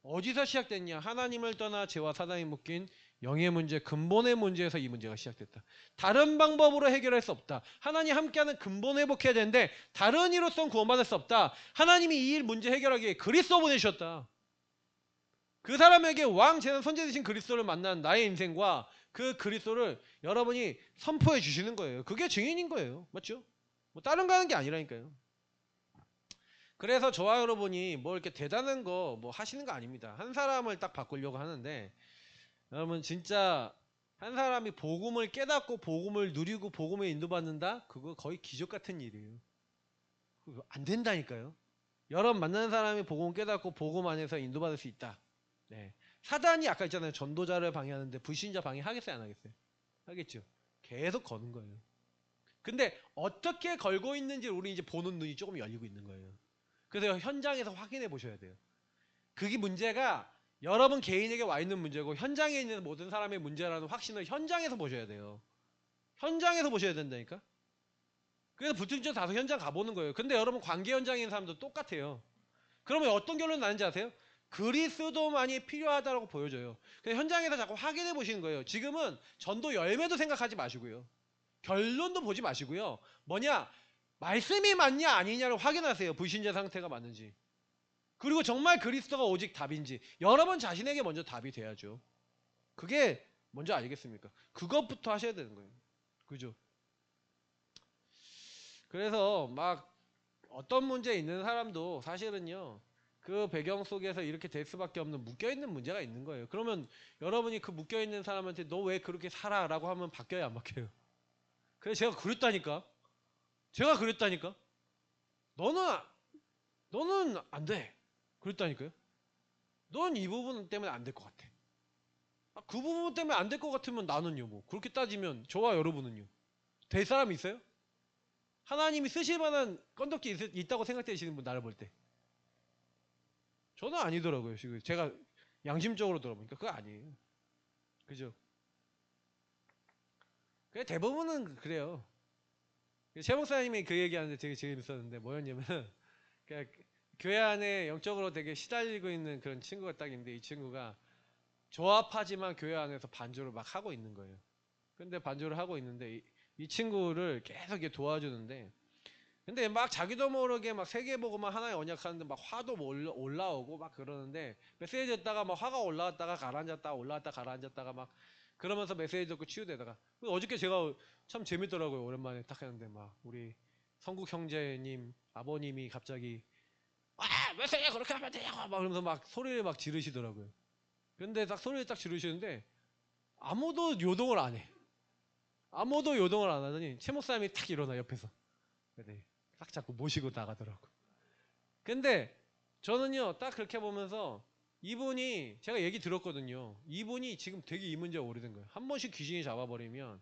어디서 시작됐냐? 하나님을 떠나 죄와 사단이 묶인 영의 문제, 근본의 문제에서 이 문제가 시작됐다. 다른 방법으로 해결할 수 없다. 하나님 함께하는 근본 회복해야 되는데 다른 이로선 구원받을 수 없다. 하나님이 이 일 문제 해결하기 위해 그리스도 보내주셨다. 그 사람에게 왕, 재난, 선제 되신 그리스도를 만난 나의 인생과 그 그리스도를 여러분이 선포해 주시는 거예요. 그게 증인인 거예요. 맞죠? 뭐 다른 거 하는 게 아니라니까요. 그래서 저와 여러분이 뭐 이렇게 대단한 거 뭐 하시는 거 아닙니다. 한 사람을 딱 바꾸려고 하는데 여러분 진짜 한 사람이 복음을 깨닫고 복음을 누리고 복음에 인도받는다? 그거 거의 기적 같은 일이에요. 그거 안 된다니까요. 여러분 만나는 사람이 복음 깨닫고 복음 안에서 인도받을 수 있다. 네. 사단이 아까 있잖아요. 전도자를 방해하는데 불신자 방해하겠어요? 안 하겠어요? 하겠죠. 계속 거는 거예요. 근데 어떻게 걸고 있는지 우리 이제 보는 눈이 조금 열리고 있는 거예요. 그래서 현장에서 확인해 보셔야 돼요. 그게 문제가 여러분 개인에게 와 있는 문제고 현장에 있는 모든 사람의 문제라는 확신을 현장에서 보셔야 돼요. 현장에서 보셔야 된다니까. 그래서 불특정 다수 현장 가보는 거예요. 근데 여러분 관계 현장에 있는 사람도 똑같아요. 그러면 어떤 결론 나는지 아세요? 그리스도만이 필요하다고 보여져요. 그래서 현장에서 자꾸 확인해 보시는 거예요. 지금은 전도 열매도 생각하지 마시고요. 결론도 보지 마시고요. 뭐냐? 말씀이 맞냐 아니냐를 확인하세요. 불신자 상태가 맞는지. 그리고 정말 그리스도가 오직 답인지 여러분 자신에게 먼저 답이 돼야죠. 그게 먼저 알겠습니까? 그것부터 하셔야 되는 거예요. 그죠? 그래서 막 어떤 문제 있는 사람도 사실은요. 그 배경 속에서 이렇게 될 수밖에 없는 묶여있는 문제가 있는 거예요. 그러면 여러분이 그 묶여있는 사람한테 너 왜 그렇게 살아? 라고 하면 바뀌어야 안 바뀌어요. 그래서 제가 그랬다니까. 제가 그랬다니까. 너는 너는 안 돼. 그랬다니까요. 넌 이 부분 때문에 안 될 것 같아. 그 부분 때문에 안 될 것 같으면 나는요. 뭐 그렇게 따지면 저와 여러분은요. 될 사람이 있어요? 하나님이 쓰실 만한 건덕지 있다고 생각되시는 분 나를 볼 때. 저는 아니더라고요. 지금 제가 양심적으로 들어보니까 그거 아니에요. 그죠? 그래 대부분은 그래요. 최 목사님이 그 얘기하는데 되게 재밌었는데 뭐였냐면 그러니까 교회 안에 영적으로 되게 시달리고 있는 그런 친구가 딱 있는데 이 친구가 조합하지만 교회 안에서 반주를 막 하고 있는 거예요. 근데 반주를 하고 있는데 이 친구를 계속 이렇게 도와주는데 근데 막 자기도 모르게 막 세계보고만 하나의 언약 하는데 막 화도 올라오고 막 그러는데 메시지 듣다가 막 화가 올라왔다가 가라앉았다가 올라왔다 가라앉았다가 막 그러면서 메시지 듣고 치유되다가 어저께 제가 참 재밌더라고요. 오랜만에 딱 했는데 막 우리 성국 형제님 아버님이 갑자기 메시지 그렇게 하면 되냐고 막 그러면서 막 소리를 막 지르시더라고요. 근데 딱 소리를 딱 지르시는데 아무도 요동을 안 해. 아무도 요동을 안 하더니 최 목사님이 탁 일어나 옆에서. 네. 딱 자꾸 모시고 나가더라고. 근데 저는요 딱 그렇게 보면서 이분이 제가 얘기 들었거든요. 이분이 지금 되게 이 문제가 오래된 거예요. 한 번씩 귀신이 잡아버리면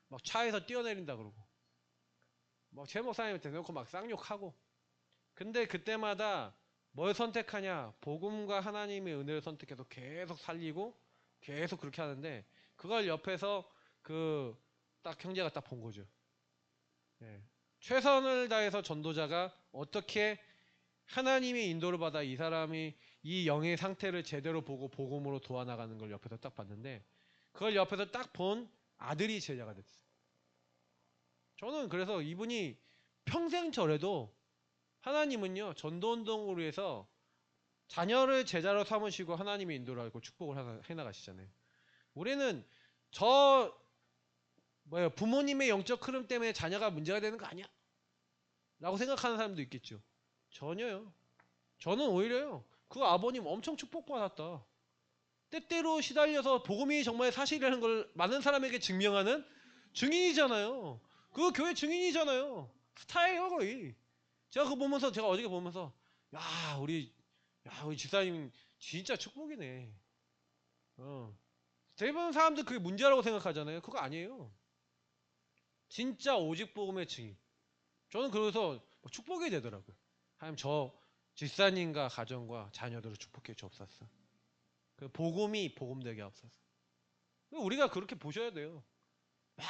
막 차에서 뛰어내린다 그러고 막 최 목사님 대놓고 막 쌍욕하고 근데 그때마다 뭘 선택하냐 복음과 하나님의 은혜를 선택해서 계속 살리고 계속 그렇게 하는데 그걸 옆에서 그 딱 형제가 딱 본 거죠. 네. 최선을 다해서 전도자가 어떻게 하나님의 인도를 받아 이 사람이 이 영의 상태를 제대로 보고 복음으로 도와나가는 걸 옆에서 딱 봤는데 그걸 옆에서 딱 본 아들이 제자가 됐어요. 저는 그래서 이분이 평생 절해도 하나님은요 전도운동으로 해서 자녀를 제자로 삼으시고 하나님의 인도를 하고 축복을 해나가시잖아요. 우리는 저 부모님의 영적 흐름 때문에 자녀가 문제가 되는 거 아니야? 라고 생각하는 사람도 있겠죠. 전혀요. 저는 오히려요. 그 아버님 엄청 축복받았다. 때때로 시달려서 복음이 정말 사실이라는 걸 많은 사람에게 증명하는 증인이잖아요. 그 교회 증인이잖아요. 스타예요 거의. 제가 그거 보면서 제가 어저께 보면서 우리 집사님 진짜 축복이네. 대부분 사람들 그게 문제라고 생각하잖아요. 그거 아니에요. 진짜 오직 복음의 증인. 저는 그래서 축복이 되더라고요. 하나님 저 집사님과 가정과 자녀들을 축복해 주옵소서. 그 복음이 복음되게 하옵소서. 우리가 그렇게 보셔야 돼요.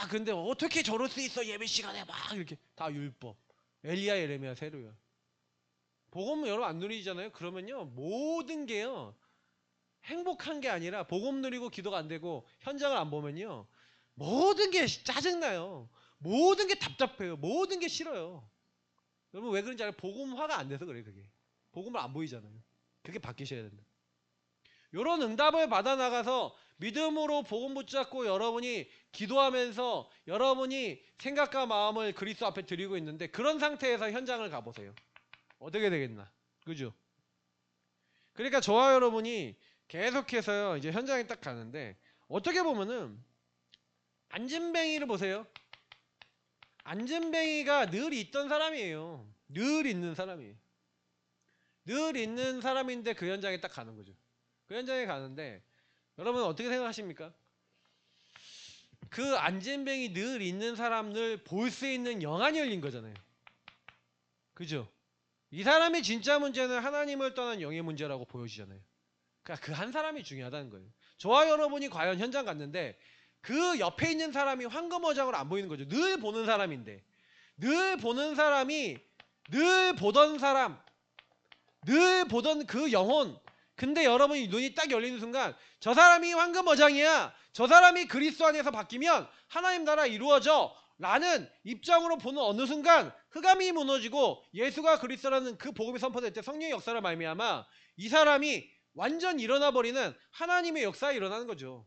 근데 어떻게 저럴 수 있어 예배 시간에 이렇게 다 율법. 엘리야 예레미야 세례야. 복음은 여러분 안 누리잖아요. 그러면요 모든 게요 행복한 게 아니라 복음 누리고 기도가 안 되고 현장을 안 보면요 모든 게 짜증나요. 모든 게 답답해요. 모든 게 싫어요. 여러분 왜 그런지 알아요? 복음화가 안 돼서 그래. 그게 복음을 안 보이잖아요. 그게 바뀌셔야 된다. 이런 응답을 받아 나가서 믿음으로 복음 붙잡고 여러분이 기도하면서 여러분이 생각과 마음을 그리스도 앞에 드리고 있는데 그런 상태에서 현장을 가보세요. 어떻게 되겠나? 그죠? 그러니까 저와 여러분이 계속해서요 이제 현장에 딱 가는데 어떻게 보면은 안진뱅이를 보세요. 안진뱅이가 늘 있던 사람이에요. 늘 있는 사람이에요. 늘 있는 사람인데 그 현장에 딱 가는 거죠. 그 현장에 가는데 여러분 어떻게 생각하십니까? 그 안진뱅이 늘 있는 사람을 볼 수 있는 영안이 열린 거잖아요. 그죠? 이 사람의 진짜 문제는 하나님을 떠난 영의 문제라고 보여지잖아요. 그러니까 그 한 사람이 중요하다는 거예요. 저와 여러분이 과연 현장 갔는데 그 옆에 있는 사람이 황금어장으로 안 보이는 거죠. 늘 보는 사람인데 늘 보는 사람이 늘 보던 사람 늘 보던 그 영혼 근데 여러분이 눈이 딱 열리는 순간 저 사람이 황금어장이야 저 사람이 그리스도 안에서 바뀌면 하나님 나라 이루어져 라는 입장으로 보는 어느 순간 흑암이 무너지고 예수가 그리스도라는 그 복음이 선포될 때 성령의 역사를 말미암아 이 사람이 완전 일어나 버리는 하나님의 역사가 일어나는 거죠.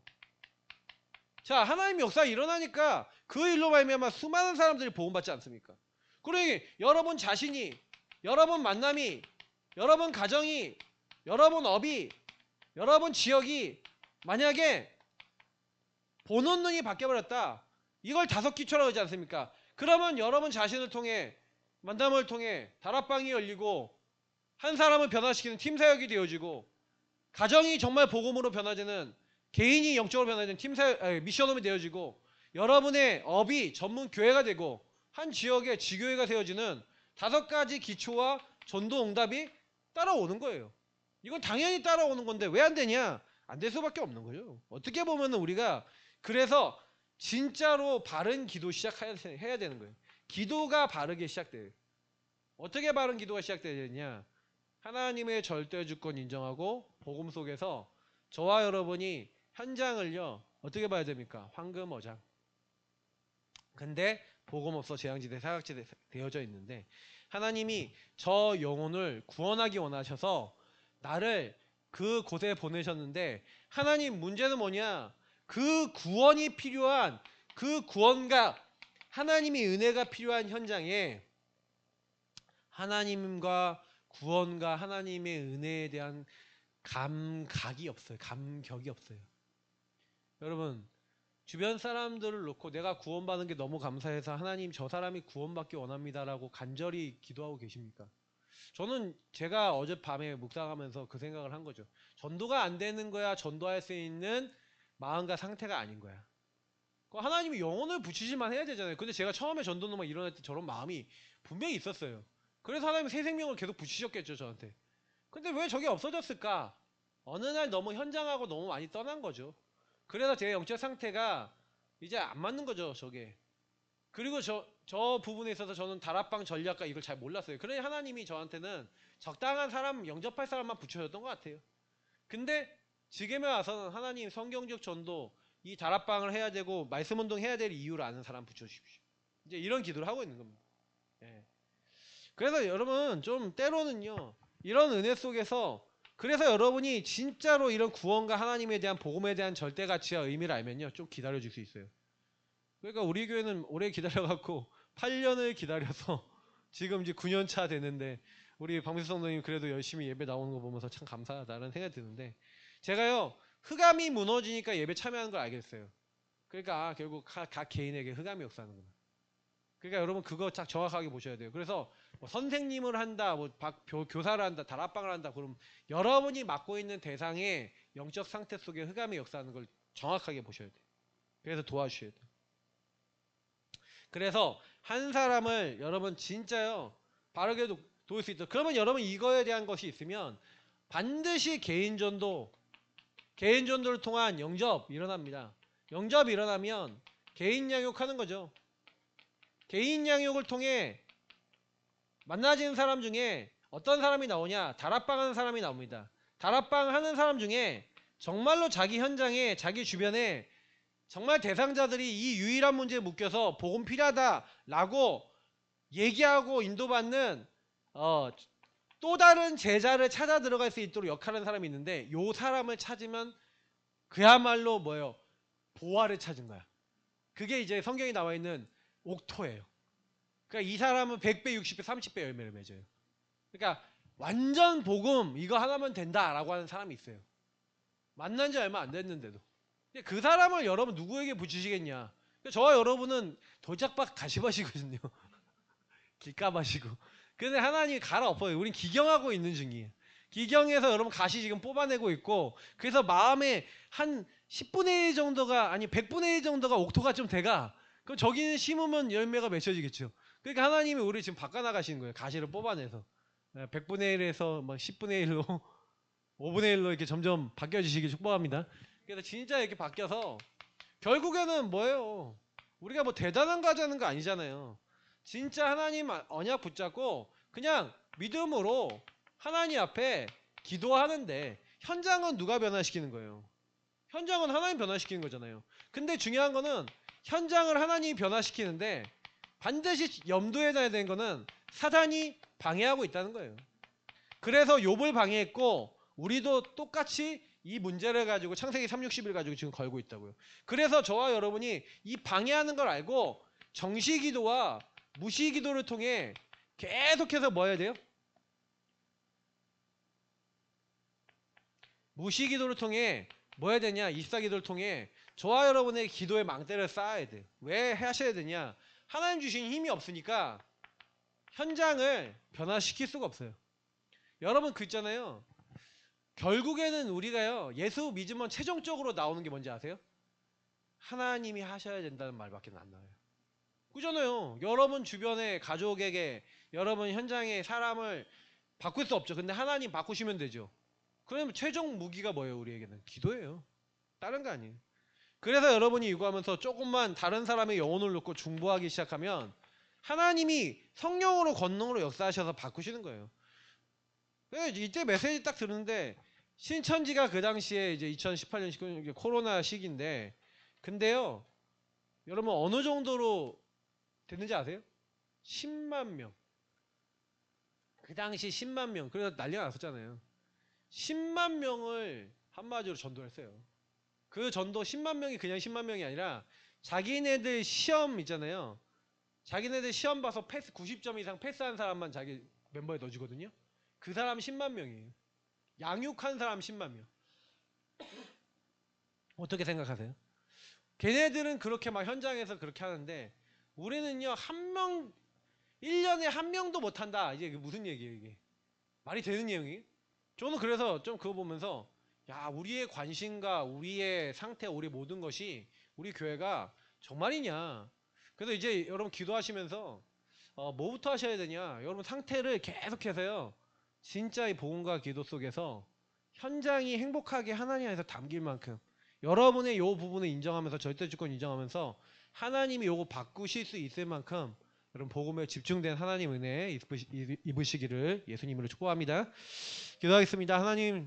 자, 하나님의 역사가 일어나니까 그 일로 말미암아 수많은 사람들이 복음받지 않습니까? 그러니 여러분 자신이 여러분 만남이 여러분 가정이 여러분 업이 여러분 지역이 만약에 보는 눈이 바뀌어버렸다. 이걸 다섯 기초라고 하지 않습니까? 그러면 여러분 자신을 통해 만남을 통해 다락방이 열리고 한 사람을 변화시키는 팀 사역이 되어지고 가정이 정말 복음으로 변화되는 개인이 영적으로 변화되는 미션홈이 되어지고 여러분의 업이 전문 교회가 되고 한 지역에 지교회가 세워지는 다섯 가지 기초와 전도 응답이 따라오는 거예요. 이건 당연히 따라오는 건데 왜 안 되냐? 안 될 수밖에 없는 거죠. 어떻게 보면 우리가 그래서 진짜로 바른 기도 시작해야 되는 거예요. 기도가 바르게 시작돼요. 어떻게 바른 기도가 시작되느냐? 하나님의 절대 주권 인정하고 복음 속에서 저와 여러분이 현장을요 어떻게 봐야 됩니까? 황금어장. 근데 복음 없어 재앙지대 사각지대 되어져 있는데 하나님이 저 영혼을 구원하기 원하셔서 나를 그 곳에 보내셨는데 하나님 문제는 뭐냐? 그 구원이 필요한 그 구원과 하나님의 은혜가 필요한 현장에 하나님과 구원과 하나님의 은혜에 대한 감각이 없어요. 감격이 없어요. 여러분 주변 사람들을 놓고 내가 구원받은 게 너무 감사해서 하나님 저 사람이 구원받기 원합니다라고 간절히 기도하고 계십니까? 저는 제가 어젯밤에 묵상하면서 그 생각을 한 거죠. 전도가 안 되는 거야 전도할 수 있는 마음과 상태가 아닌 거야. 하나님이 영혼을 붙이지만 해야 되잖아요. 근데 제가 처음에 전도는 막 일어날 때 저런 마음이 분명히 있었어요. 그래서 하나님이 새 생명을 계속 붙이셨겠죠 저한테. 근데 왜 저게 없어졌을까? 어느 날 너무 현장하고 너무 많이 떠난 거죠. 그래서 제 영적 상태가 이제 안 맞는 거죠 저게. 그리고 저 부분에 있어서 저는 다락방 전략과 이걸 잘 몰랐어요. 그러니 하나님이 저한테는 적당한 사람 영접할 사람만 붙여줬던 것 같아요. 근데 지금에 와서는 하나님 성경적 전도 이 다락방을 해야 되고 말씀 운동 해야 될 이유를 아는 사람 붙여주십시오. 이제 이런 기도를 하고 있는 겁니다. 예. 그래서 여러분 좀 때로는요 이런 은혜 속에서 그래서 여러분이 진짜로 이런 구원과 하나님에 대한 복음에 대한 절대 가치와 의미를 알면요 좀 기다려줄 수 있어요. 그러니까 우리 교회는 오래 기다려갖고 8년을 기다려서 지금 이제 9년 차 되는데 우리 박민수 성도님 그래도 열심히 예배 나오는 거 보면서 참 감사하다는 생각이 드는데 제가요 흑암이 무너지니까 예배 참여하는 걸 알겠어요. 그러니까 결국 각 개인에게 흑암이 역사하는구나. 그러니까 여러분 그거 딱 정확하게 보셔야 돼요. 그래서 뭐 선생님을 한다, 뭐 교사를 한다, 다락방을 한다, 그럼 여러분이 맡고 있는 대상의 영적 상태 속에 흑암이 역사하는 걸 정확하게 보셔야 돼요. 그래서 도와주셔야 돼요. 그래서 한 사람을 여러분 진짜요 바르게 도울 수 있다. 그러면 여러분 이거에 대한 것이 있으면 반드시 개인전도를 통한 영접 일어납니다. 영접이 일어나면 개인 양육하는 거죠. 개인 양육을 통해 만나지는 사람 중에 어떤 사람이 나오냐? 다락방 하는 사람이 나옵니다. 다락방 하는 사람 중에 정말로 자기 현장에 자기 주변에 정말 대상자들이 이 유일한 문제에 묶여서 복음 필요하다라고 얘기하고 인도받는 또 다른 제자를 찾아 들어갈 수 있도록 역할하는 사람이 있는데 요 사람을 찾으면 그야말로 뭐예요? 보화를 찾은 거야. 그게 이제 성경에 나와 있는 옥토예요. 그러니까 이 사람은 100배, 60배, 30배 열매를 맺어요. 그러니까 완전 복음 이거 하나면 된다라고 하는 사람이 있어요. 만난 지 얼마 안 됐는데도. 그 사람을 여러분 누구에게 붙이시겠냐? 저와 여러분은 돌짝박 가시밭이거든요. 길가밭이고. 근데 하나님이 갈아엎어요. 우린 기경하고 있는 중이에요. 기경에서 여러분 가시 지금 뽑아내고 있고 그래서 마음에 한 10분의 1 정도가 아니 100분의 1 정도가 옥토가 좀 돼가 그럼 저기는 심으면 열매가 맺혀지겠죠. 그러니까 하나님이 우리 지금 바꿔나가시는 거예요. 가시를 뽑아내서 100분의 1에서 막 10분의 1로 5분의 1로 이렇게 점점 바뀌어지시길 축복합니다. 그래서 진짜 이렇게 바뀌어서 결국에는 뭐예요? 우리가 뭐 대단한 거 하자는 거 아니잖아요. 진짜 하나님 언약 붙잡고 그냥 믿음으로 하나님 앞에 기도하는데 현장은 누가 변화시키는 거예요? 현장은 하나님 변화시키는 거잖아요. 근데 중요한 거는 현장을 하나님이 변화시키는데 반드시 염두에 둬야 되는 거는 사단이 방해하고 있다는 거예요. 그래서 욥을 방해했고 우리도 똑같이 이 문제를 가지고 창세기 360일 가지고 지금 걸고 있다고요. 그래서 저와 여러분이 이 방해하는 걸 알고 정시기도와 무시기도를 통해 계속해서 뭐 해야 돼요? 무시기도를 통해 뭐 해야 되냐? 입사기도를 통해 저와 여러분의 기도의 망대를 쌓아야 돼요. 왜 하셔야 되냐? 하나님 주신 힘이 없으니까 현장을 변화시킬 수가 없어요. 여러분 그 있잖아요. 결국에는 우리가요. 예수 믿으면 최종적으로 나오는 게 뭔지 아세요? 하나님이 하셔야 된다는 말밖에 안 나와요. 그잖아요. 여러분 주변의 가족에게 여러분 현장의 사람을 바꿀 수 없죠. 근데 하나님 바꾸시면 되죠. 그러면 최종 무기가 뭐예요? 우리에게는 기도예요. 다른 거 아니에요. 그래서 여러분이 이거 하면서 조금만 다른 사람의 영혼을 놓고 중보하기 시작하면 하나님이 성령으로 권능으로 역사하셔서 바꾸시는 거예요. 이때 메시지 딱 들었는데 신천지가 그 당시에 이제 2018년 19년 코로나 시기인데 근데요 여러분 어느 정도로 됐는지 아세요? 10만 명. 그 당시 10만 명. 그래서 난리가 났었잖아요. 10만 명을 한마디로 전도했어요. 그 전도 10만 명이 그냥 10만 명이 아니라 자기네들 시험 있잖아요. 자기네들 시험 봐서 패스 90점 이상 패스한 사람만 자기 멤버에 넣어주거든요. 그 사람 10만 명이에요. 양육한 사람 10만 명. 어떻게 생각하세요? 걔네들은 그렇게 막 현장에서 그렇게 하는데 우리는요 1년에 한 명도 못한다. 이게 무슨 얘기예요 이게? 말이 되는 내용이에요? 저는 그래서 좀 그거 보면서 야 우리의 관심과 우리의 상태 우리 모든 것이 우리 교회가 정말이냐. 그래서 이제 여러분 기도하시면서 뭐부터 하셔야 되냐. 여러분 상태를 계속해서요 진짜 이 복음과 기도 속에서 현장이 행복하게 하나님 안에서 담길 만큼 여러분의 요 부분을 인정하면서 절대주권 인정하면서 하나님이 요거 바꾸실 수 있을 만큼 여러분 복음에 집중된 하나님 은혜 입으시기를 예수님으로 축복합니다. 기도하겠습니다. 하나님